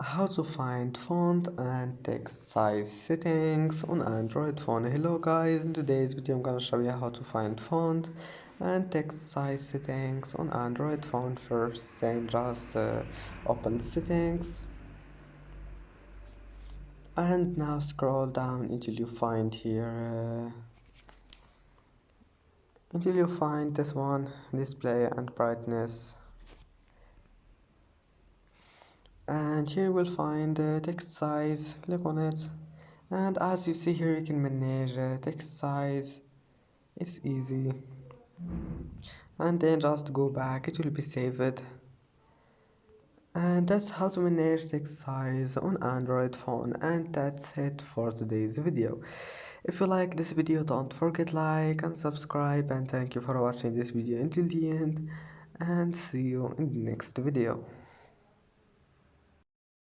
How to find font and text size settings on Android phone. Hello guys, in today's video I'm gonna show you how to find font and text size settings on Android phone. First then just open settings and now scroll down until you find here until you find this one, display and brightness, and here you will find text size. Click on it, and as you see here you can manage text size. It's easy, and then just go back, it will be saved. And that's how to manage text size on Android phone, and that's it for today's video. If you like this video, don't forget like and subscribe, and thank you for watching this video until the end, and see you in the next video.